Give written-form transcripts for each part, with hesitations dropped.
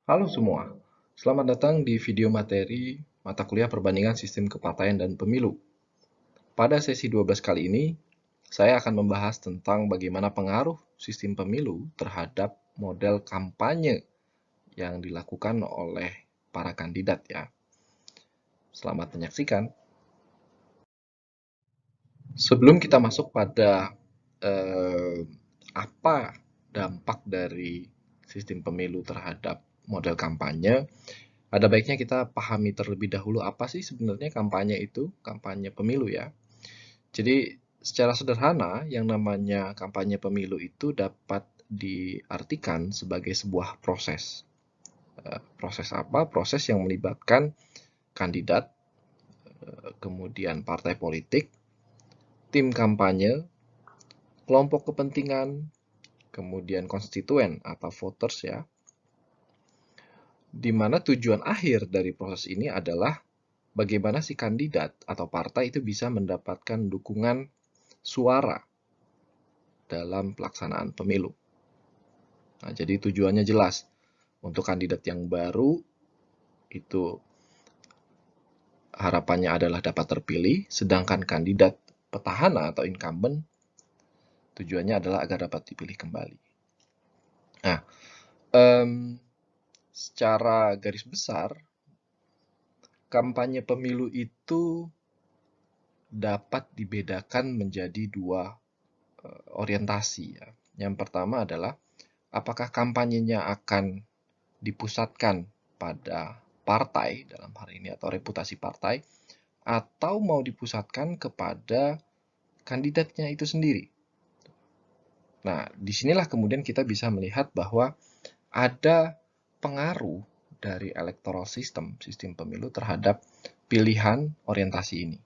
Halo semua, selamat datang di video materi mata kuliah perbandingan sistem kepartaian dan pemilu. Pada sesi 12 kali ini, saya akan membahas tentang bagaimana pengaruh sistem pemilu terhadap model kampanye yang dilakukan oleh para kandidat ya. Selamat menyaksikan. Sebelum kita masuk pada eh, apa dampak dari sistem pemilu terhadap model kampanye, ada baiknya kita pahami terlebih dahulu apa sih sebenarnya kampanye itu, kampanye pemilu ya. Jadi secara sederhana yang namanya kampanye pemilu itu dapat diartikan sebagai sebuah proses. Proses apa? Proses yang melibatkan kandidat, kemudian partai politik, tim kampanye, kelompok kepentingan, kemudian konstituen atau voters ya, di mana tujuan akhir dari proses ini adalah bagaimana si kandidat atau partai itu bisa mendapatkan dukungan suara dalam pelaksanaan pemilu. Nah, jadi tujuannya jelas. Untuk kandidat yang baru, itu harapannya adalah dapat terpilih, sedangkan kandidat petahana atau incumbent, tujuannya adalah agar dapat dipilih kembali. Nah, secara garis besar, kampanye pemilu itu dapat dibedakan menjadi dua orientasi ya. Yang pertama adalah apakah kampanyenya akan dipusatkan pada partai dalam hal ini atau reputasi partai atau mau dipusatkan kepada kandidatnya itu sendiri. Nah, disinilah kemudian kita bisa melihat bahwa ada pengaruh dari electoral system, sistem pemilu terhadap pilihan orientasi ini.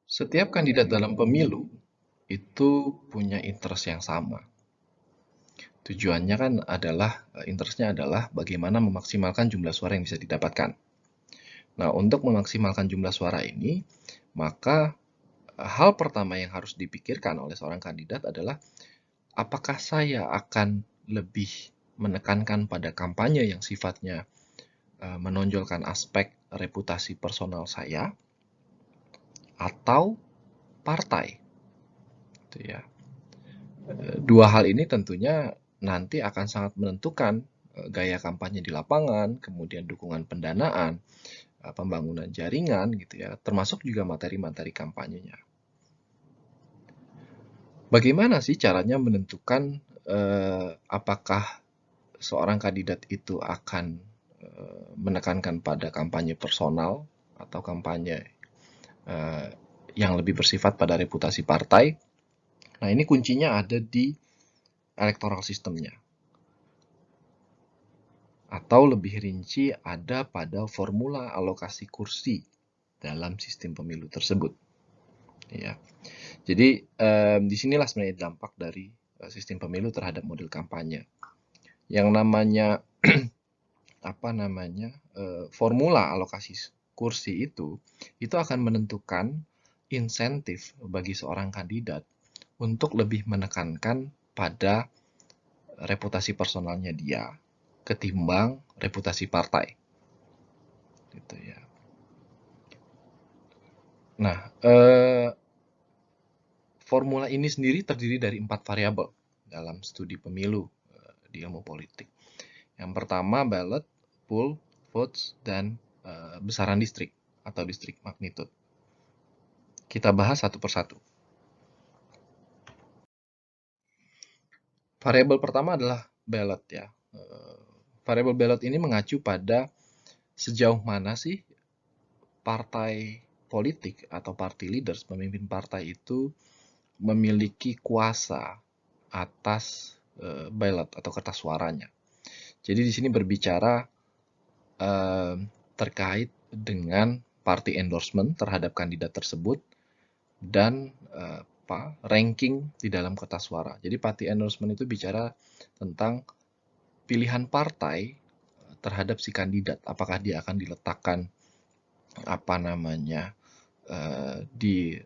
Setiap kandidat dalam pemilu itu punya interest yang sama. Tujuannya kan adalah, interestnya adalah bagaimana memaksimalkan jumlah suara yang bisa didapatkan. Nah, untuk memaksimalkan jumlah suara ini, maka hal pertama yang harus dipikirkan oleh seorang kandidat adalah apakah saya akan lebih menekankan pada kampanye yang sifatnya menonjolkan aspek reputasi personal saya atau partai. Itu ya. Dua hal ini tentunya nanti akan sangat menentukan gaya kampanye di lapangan, kemudian dukungan pendanaan, pembangunan jaringan gitu ya, termasuk juga materi-materi kampanyenya. Bagaimana sih caranya menentukan apakah seorang kandidat itu akan menekankan pada kampanye personal atau kampanye eh, yang lebih bersifat pada reputasi partai? Nah, ini kuncinya ada di electoral systemnya. Atau lebih rinci ada pada formula alokasi kursi dalam sistem pemilu tersebut. Ya. Jadi disinilah sebenarnya dampak dari sistem pemilu terhadap model kampanye. Yang namanya apa namanya formula alokasi kursi itu akan menentukan insentif bagi seorang kandidat untuk lebih menekankan pada reputasi personalnya dia ketimbang reputasi partai. Gitu ya. Nah, formula ini sendiri terdiri dari 4 variabel dalam studi pemilu di ilmu politik. Yang pertama ballot, pool, votes, dan besaran distrik atau distrik magnitude. Kita bahas satu persatu. Variabel pertama adalah ballot ya. Variabel ballot ini mengacu pada sejauh mana sih partai politik atau party leaders, pemimpin partai itu memiliki kuasa atas ballot atau kertas suaranya. Jadi di sini berbicara terkait dengan party endorsement terhadap kandidat tersebut dan ranking di dalam kertas suara. Jadi party endorsement itu bicara tentang pilihan partai terhadap si kandidat. Apakah dia akan diletakkan apa namanya di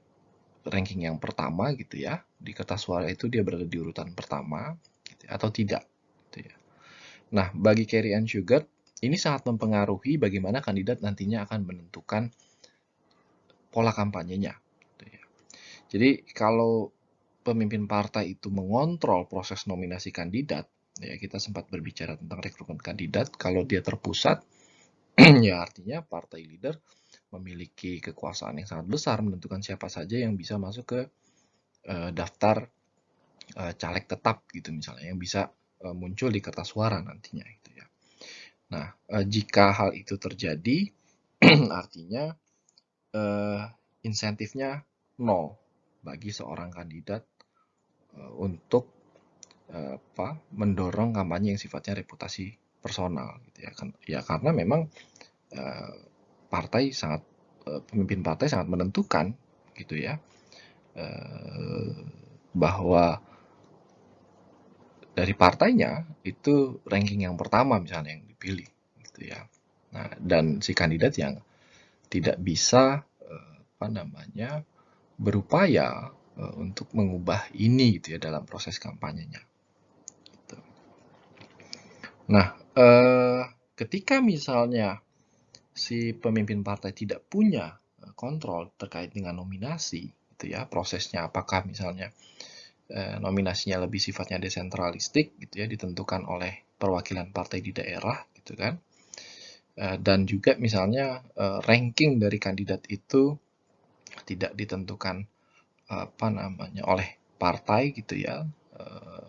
ranking yang pertama gitu ya, di kertas suara itu dia berada di urutan pertama gitu, atau tidak gitu ya. Nah, bagi Kerry and Sugar, ini sangat mempengaruhi bagaimana kandidat nantinya akan menentukan pola kampanyenya. Gitu ya. Jadi, kalau pemimpin partai itu mengontrol proses nominasi kandidat, ya kita sempat berbicara tentang rekrutmen kandidat, kalau dia terpusat, ya artinya partai leader memiliki kekuasaan yang sangat besar menentukan siapa saja yang bisa masuk ke daftar caleg tetap gitu misalnya, yang bisa muncul di kertas suara nantinya gitu ya. Nah, jika hal itu terjadi, artinya insentifnya nol bagi seorang kandidat untuk mendorong kampanye yang sifatnya reputasi personal gitu ya kan, ya karena memang partai sangat pemimpin partai sangat menentukan gitu ya bahwa dari partainya itu ranking yang pertama misalnya yang dipilih gitu ya. Nah, dan si kandidat yang tidak bisa berupaya untuk mengubah ini gitu ya dalam proses kampanyenya. Gitu. Nah, ketika misalnya si pemimpin partai tidak punya kontrol terkait dengan nominasi, gitu ya, prosesnya apakah misalnya nominasinya lebih sifatnya desentralistik, gitu ya, ditentukan oleh perwakilan partai di daerah, gitu kan, dan juga misalnya ranking dari kandidat itu tidak ditentukan oleh partai, gitu ya,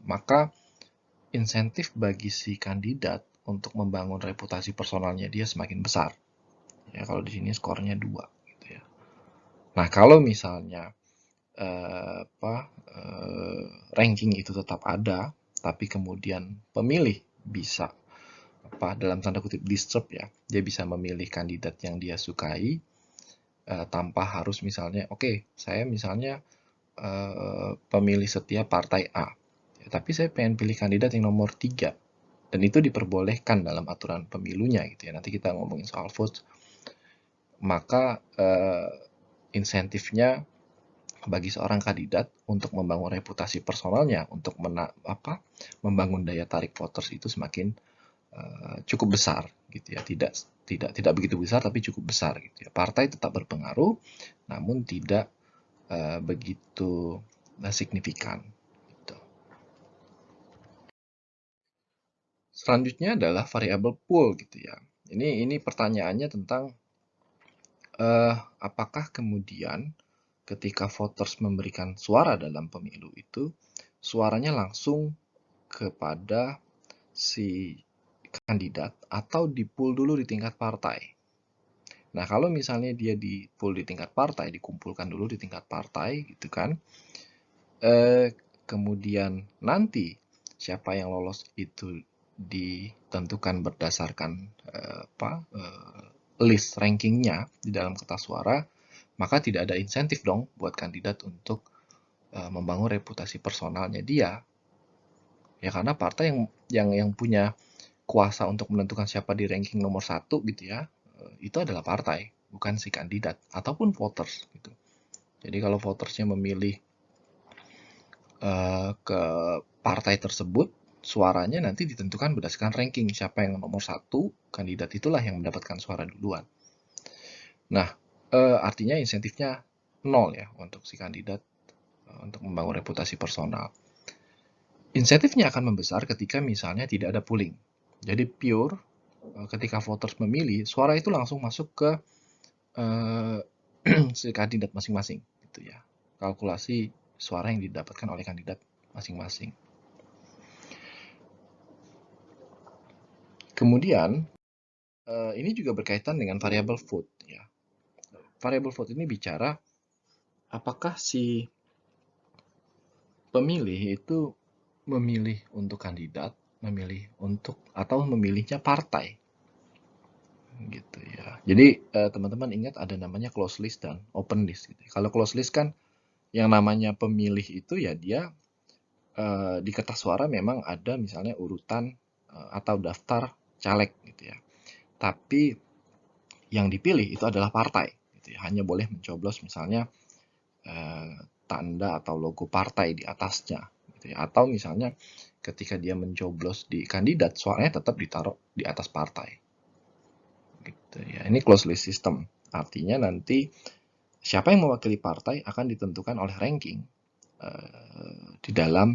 maka insentif bagi si kandidat untuk membangun reputasi personalnya dia semakin besar. Ya, kalau di sini skornya 2 gitu ya. Nah, kalau misalnya ranking itu tetap ada, tapi kemudian pemilih bisa dalam tanda kutip disturb ya, dia bisa memilih kandidat yang dia sukai tanpa harus misalnya, oke, saya misalnya pemilih setia partai A, ya, tapi saya pengen pilih kandidat yang nomor 3, dan itu diperbolehkan dalam aturan pemilunya gitu ya. Nanti kita ngomongin soal vote, maka insentifnya bagi seorang kandidat untuk membangun reputasi personalnya, untuk membangun daya tarik voters itu semakin cukup besar gitu ya. Tidak begitu besar tapi cukup besar gitu ya. Partai tetap berpengaruh namun tidak begitu signifikan gitu. Selanjutnya adalah variabel pool gitu ya. Ini pertanyaannya tentang apakah kemudian ketika voters memberikan suara dalam pemilu itu, suaranya langsung kepada si kandidat atau di-pool dulu di tingkat partai. Nah, kalau misalnya dia di-pool di tingkat partai, dikumpulkan dulu di tingkat partai gitu kan, kemudian nanti siapa yang lolos itu ditentukan berdasarkan list rankingnya di dalam kertas suara, maka tidak ada insentif dong buat kandidat untuk membangun reputasi personalnya dia. Ya karena partai yang punya kuasa untuk menentukan siapa di ranking nomor 1 gitu ya, itu adalah partai, bukan si kandidat ataupun voters gitu. Jadi kalau votersnya memilih ke partai tersebut, suaranya nanti ditentukan berdasarkan ranking siapa yang nomor 1, kandidat itulah yang mendapatkan suara duluan. Nah, artinya insentifnya nol ya untuk si kandidat untuk membangun reputasi personal. Insentifnya akan membesar ketika misalnya tidak ada pooling. Jadi pure ketika voters memilih, suara itu langsung masuk ke si kandidat masing-masing gitu ya. Kalkulasi suara yang didapatkan oleh kandidat masing-masing. Kemudian ini juga berkaitan dengan variabel vote ya. Variabel vote ini bicara apakah si pemilih itu memilih untuk kandidat, memilih untuk atau memilihnya partai gitu ya. Jadi teman-teman ingat ada namanya close list dan open list gitu. Kalau close list kan yang namanya pemilih itu ya dia di kertas suara memang ada misalnya urutan atau daftar caleg gitu ya. Tapi yang dipilih itu adalah partai gitu ya. Hanya boleh mencoblos misalnya tanda atau logo partai di atasnya gitu ya. Atau misalnya ketika dia mencoblos di kandidat, suaranya tetap ditaruh di atas partai. Gitu ya. Ini closed list system. Artinya nanti siapa yang mewakili partai akan ditentukan oleh ranking di dalam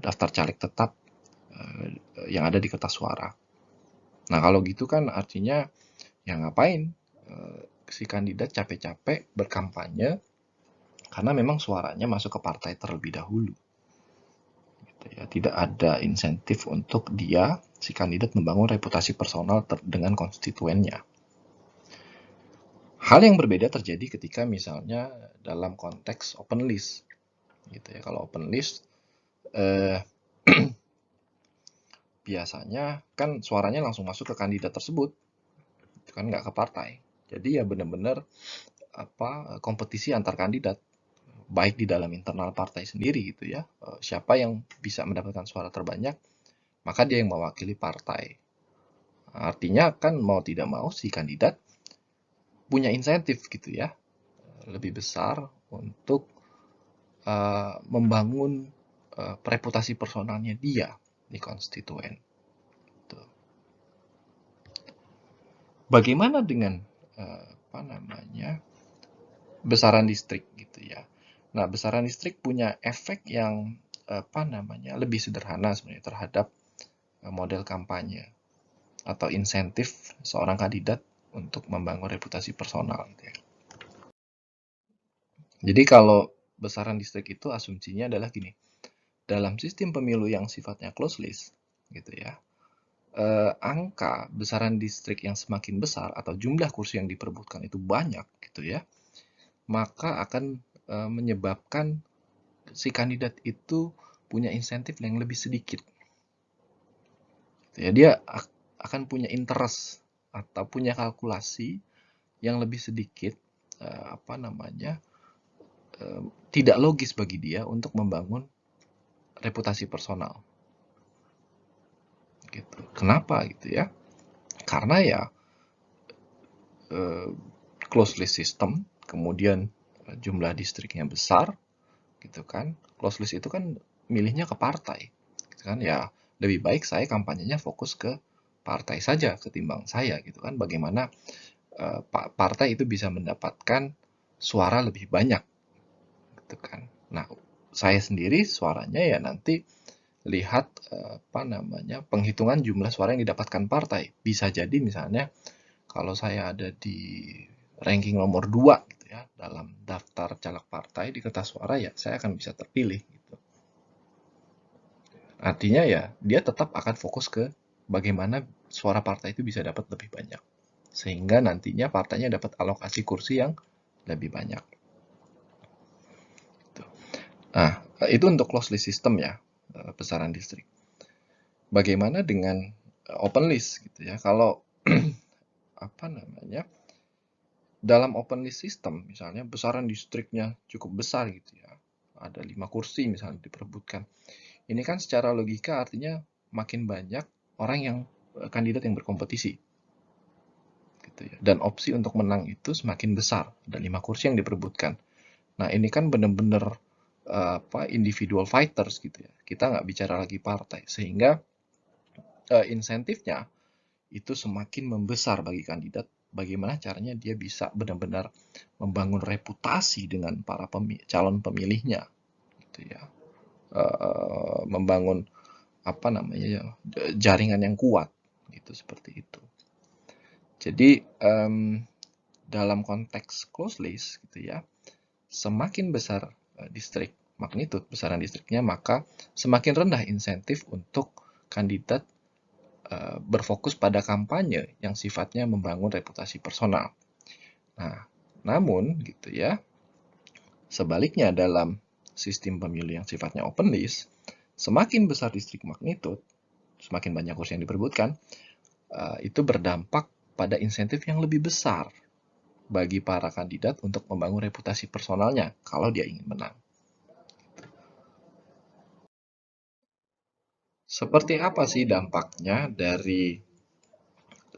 daftar caleg tetap yang ada di kertas suara. Nah, kalau gitu kan artinya ya ngapain si kandidat capek-capek berkampanye karena memang suaranya masuk ke partai terlebih dahulu. Gitu ya. Tidak ada insentif untuk dia, si kandidat, membangun reputasi personal dengan konstituennya. Hal yang berbeda terjadi ketika misalnya dalam konteks open list. Gitu ya. Kalau open list biasanya kan suaranya langsung masuk ke kandidat tersebut, kan nggak ke partai. Jadi ya benar-benar kompetisi antar kandidat, baik di dalam internal partai sendiri gitu ya. Siapa yang bisa mendapatkan suara terbanyak, maka dia yang mewakili partai. Artinya kan mau tidak mau si kandidat punya insentif gitu ya, lebih besar untuk membangun reputasi personalnya dia di konstituen. Bagaimana dengan besaran distrik gitu ya. Nah, besaran distrik punya efek yang lebih sederhana sebenarnya terhadap model kampanye atau insentif seorang kandidat untuk membangun reputasi personal gitu ya. Jadi kalau besaran distrik itu asumsinya adalah gini. Dalam sistem pemilu yang sifatnya closed list gitu ya. Angka besaran distrik yang semakin besar atau jumlah kursi yang diperebutkan itu banyak gitu ya, maka akan menyebabkan si kandidat itu punya insentif yang lebih sedikit. Ya, dia akan punya interest atau punya kalkulasi yang lebih sedikit tidak logis bagi dia untuk membangun reputasi personal. Gitu. Kenapa gitu ya? Karena ya closed list system, kemudian jumlah distriknya besar, gitu kan. Closed list itu kan milihnya ke partai, gitu kan. Ya lebih baik saya kampanyenya fokus ke partai saja ketimbang saya, gitu kan. Bagaimana partai itu bisa mendapatkan suara lebih banyak, gitu kan. Nah, saya sendiri suaranya ya nanti lihat penghitungan jumlah suara yang didapatkan partai. Bisa jadi misalnya kalau saya ada di ranking nomor 2 gitu ya dalam daftar caleg partai di kertas suara, ya saya akan bisa terpilih gitu. Artinya ya dia tetap akan fokus ke bagaimana suara partai itu bisa dapat lebih banyak, sehingga nantinya partainya dapat alokasi kursi yang lebih banyak. Nah, itu untuk closed list system ya, besaran distrik. Bagaimana dengan open list gitu ya? Kalau dalam open list system misalnya besaran distriknya cukup besar gitu ya, ada 5 kursi misalnya diperebutkan. Ini kan secara logika artinya makin banyak orang yang kandidat yang berkompetisi gitu ya. Dan opsi untuk menang itu semakin besar, ada 5 kursi yang diperebutkan. Nah, ini kan benar-benar individual fighters gitu ya. Kita nggak bicara lagi partai, sehingga insentifnya itu semakin membesar bagi kandidat. Bagaimana caranya dia bisa benar-benar membangun reputasi dengan para calon pemilihnya, gitu ya. Membangun jaringan yang kuat, gitu, seperti itu. Jadi dalam konteks closed list, gitu ya, semakin besar distrik magnitude besaran distriknya, maka semakin rendah insentif untuk kandidat berfokus pada kampanye yang sifatnya membangun reputasi personal. Nah, namun gitu ya, sebaliknya dalam sistem pemilu yang sifatnya open list, semakin besar distrik magnitude, semakin banyak kursi yang diperebutkan, itu berdampak pada insentif yang lebih besar bagi para kandidat untuk membangun reputasi personalnya kalau dia ingin menang. Seperti apa sih dampaknya dari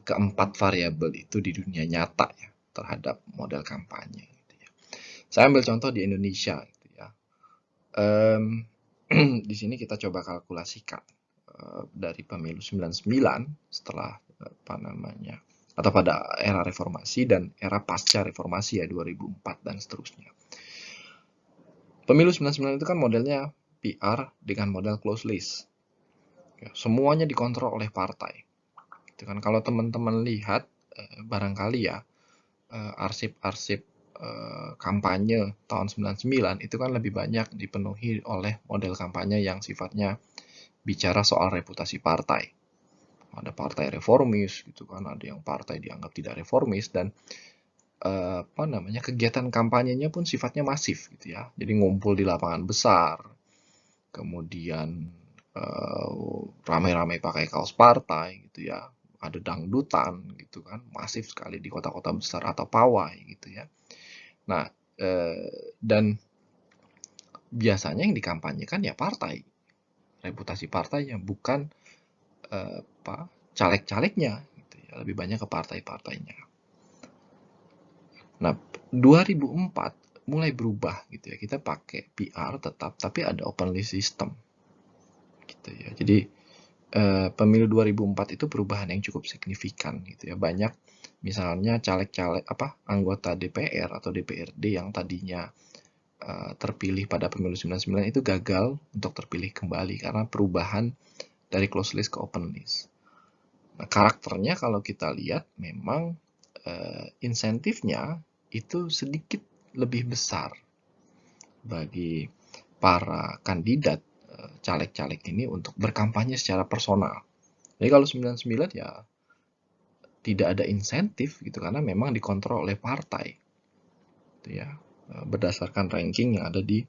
keempat variabel itu di dunia nyata ya terhadap model kampanye gitu ya. Saya ambil contoh di Indonesia gitu ya. di sini kita coba kalkulasikan dari pemilu 99 setelah apa namanya atau pada era reformasi dan era pasca reformasi ya 2004 dan seterusnya. Pemilu 99 itu kan modelnya PR dengan model close list. Ya, semuanya dikontrol oleh partai. Itu kan kalau teman-teman lihat barangkali ya arsip-arsip kampanye tahun 99 itu kan lebih banyak dipenuhi oleh model kampanye yang sifatnya bicara soal reputasi partai. Ada partai reformis gitu kan, ada yang partai dianggap tidak reformis dan apa namanya kegiatan kampanyenya pun sifatnya masif gitu ya. Jadi ngumpul di lapangan besar, kemudian ramai-ramai pakai kaos partai gitu ya. Ada dangdutan gitu kan, masif sekali di kota-kota besar atau pawai gitu ya. Nah, dan biasanya yang dikampanyekan ya partai, reputasi partainya, bukan caleg-calegnya, gitu ya. Lebih banyak ke partai-partainya. Nah, 2004 mulai berubah gitu ya. Kita pakai PR tetap, tapi ada open list system, gitu ya. Jadi pemilu 2004 itu perubahan yang cukup signifikan gitu ya. Banyak misalnya caleg-caleg anggota DPR atau DPRD yang tadinya terpilih pada pemilu 99 itu gagal untuk terpilih kembali karena perubahan dari close list ke open list. Nah, karakternya kalau kita lihat memang insentifnya itu sedikit lebih besar bagi para kandidat caleg-caleg ini untuk berkampanye secara personal. Jadi kalau 99 ya tidak ada insentif gitu karena memang dikontrol oleh partai. Gitu ya. Berdasarkan ranking yang ada di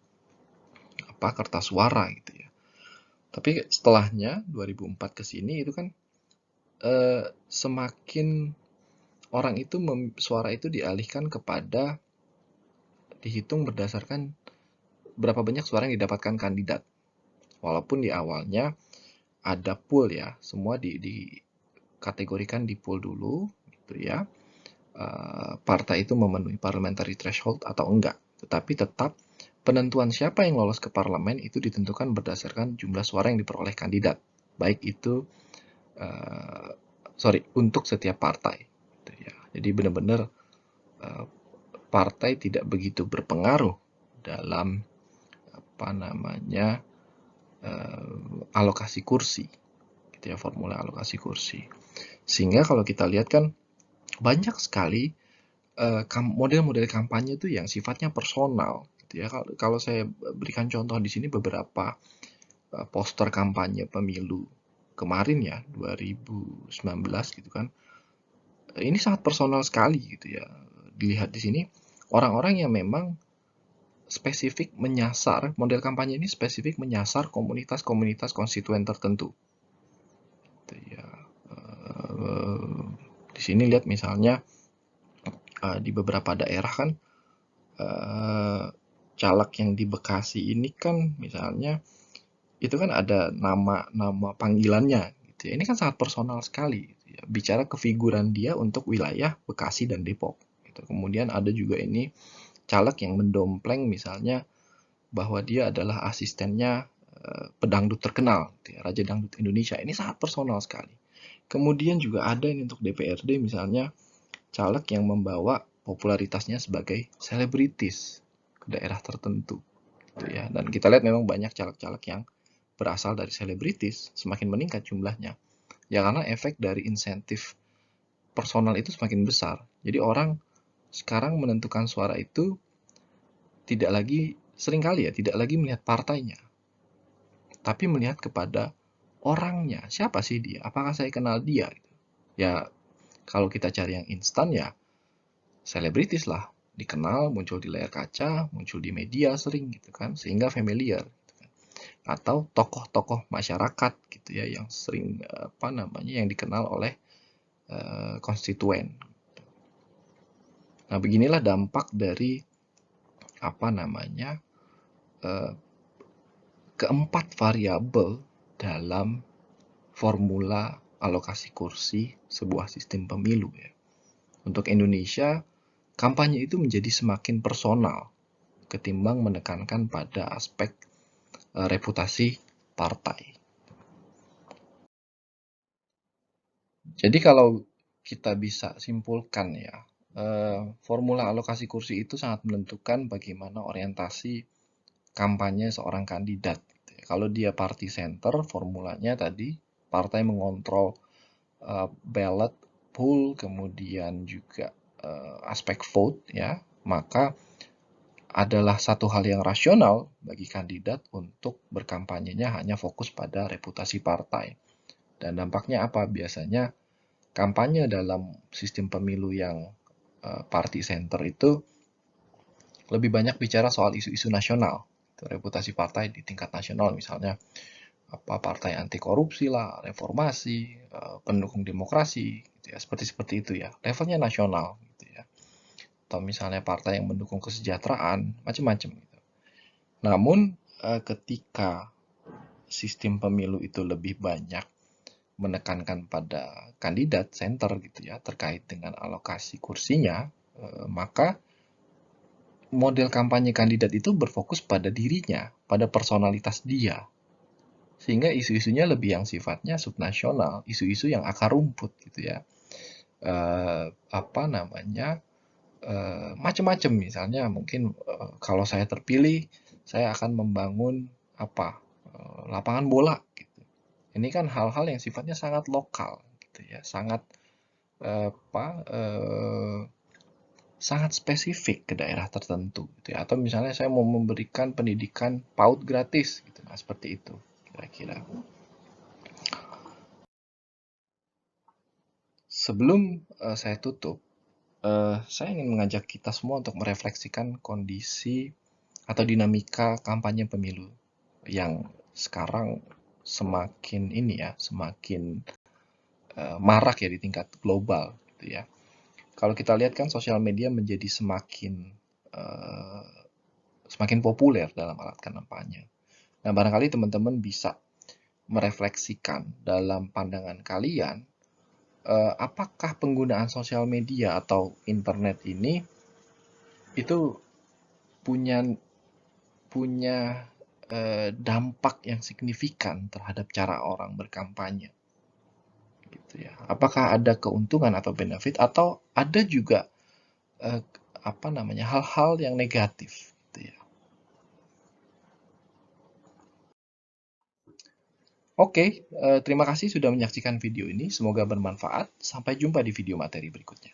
kertas suara gitu ya. Tapi setelahnya 2004 ke sini itu kan semakin orang itu suara itu dialihkan kepada dihitung berdasarkan berapa banyak suara yang didapatkan kandidat. Walaupun di awalnya ada pool ya, semua dikategorikan di pool dulu gitu ya. Partai itu memenuhi parliamentary threshold atau enggak. Tetapi tetap penentuan siapa yang lolos ke parlemen itu ditentukan berdasarkan jumlah suara yang diperoleh kandidat. Baik itu untuk setiap partai. Gitu ya. Jadi benar-benar partai tidak begitu berpengaruh dalam alokasi kursi, gitu ya, formula alokasi kursi. Sehingga kalau kita lihat kan banyak sekali model-model kampanye itu yang sifatnya personal, gitu ya. Kalau saya berikan contoh di sini beberapa poster kampanye pemilu kemarin ya 2019 gitu kan, ini sangat personal sekali gitu ya. Dilihat di sini orang-orang yang memang spesifik menyasar, model kampanye ini spesifik menyasar komunitas-komunitas konstituen tertentu. Gitu ya. Di sini lihat misalnya di beberapa daerah kan caleg yang di Bekasi ini kan misalnya itu kan ada nama panggilannya gitu ya. Ini kan sangat personal sekali gitu ya. Bicara kefiguran dia untuk wilayah Bekasi dan Depok gitu. Kemudian ada juga ini caleg yang mendompleng misalnya bahwa dia adalah asistennya pedangdut terkenal, gitu ya, Raja Dangdut Indonesia. Ini sangat personal sekali. Kemudian juga ada ini untuk DPRD misalnya caleg yang membawa popularitasnya sebagai selebritis ke daerah tertentu, gitu ya. Dan kita lihat memang banyak caleg-caleg yang berasal dari selebritis semakin meningkat jumlahnya. Ya karena efek dari insentif personal itu semakin besar. Jadi orang sekarang menentukan suara itu tidak lagi seringkali ya, tidak lagi melihat partainya, tapi melihat kepada orangnya. Siapa sih dia? Apakah saya kenal dia? Ya, kalau kita cari yang instan ya, selebritis lah. Dikenal, muncul di layar kaca, muncul di media sering gitu kan, sehingga familiar. Gitu kan. Atau tokoh-tokoh masyarakat gitu ya, yang sering yang dikenal oleh konstituen. Nah, beginilah dampak dari keempat variabel dalam formula alokasi kursi sebuah sistem pemilu ya. Untuk Indonesia, kampanye itu menjadi semakin personal ketimbang menekankan pada aspek reputasi partai. Jadi kalau kita bisa simpulkan ya, formula alokasi kursi itu sangat menentukan bagaimana orientasi kampanye seorang kandidat. Kalau dia party center, formulanya tadi partai mengontrol ballot pool, kemudian juga aspek vote ya, maka adalah satu hal yang rasional bagi kandidat untuk berkampanyenya hanya fokus pada reputasi partai. Dan dampaknya apa? Biasanya kampanye dalam sistem pemilu yang party center itu lebih banyak bicara soal isu-isu nasional, reputasi partai di tingkat nasional, misalnya apa partai anti korupsi lah, reformasi, pendukung demokrasi, gitu ya, seperti itu ya, levelnya nasional, gitu ya. Atau misalnya partai yang mendukung kesejahteraan, macam-macam. Gitu. Namun ketika sistem pemilu itu lebih banyak menekankan pada kandidat center gitu ya terkait dengan alokasi kursinya, maka model kampanye kandidat itu berfokus pada dirinya, pada personalitas dia. Sehingga isu-isunya lebih yang sifatnya subnasional, isu-isu yang akar rumput gitu ya. Apa namanya? Macam-macam misalnya mungkin kalau saya terpilih, saya akan membangun apa? Lapangan bola gitu. Ini kan hal-hal yang sifatnya sangat lokal gitu ya, sangat apa? Sangat spesifik ke daerah tertentu gitu ya. Atau misalnya saya mau memberikan pendidikan PAUD gratis gitu. Nah, seperti itu kira-kira. Sebelum saya tutup, saya ingin mengajak kita semua untuk merefleksikan kondisi atau dinamika kampanye pemilu yang sekarang semakin ini ya, semakin marak ya di tingkat global gitu ya. Kalau kita lihat kan sosial media menjadi uh, semakin populer dalam alat kampanye. Nah, barangkali teman-teman bisa merefleksikan dalam pandangan kalian, apakah penggunaan sosial media atau internet ini itu punya punya dampak yang signifikan terhadap cara orang berkampanye, gitu ya. Apakah ada keuntungan atau benefit atau ada juga eh, apa namanya hal-hal yang negatif, gitu ya. Oke, terima kasih sudah menyaksikan video ini. Semoga bermanfaat. Sampai jumpa di video materi berikutnya.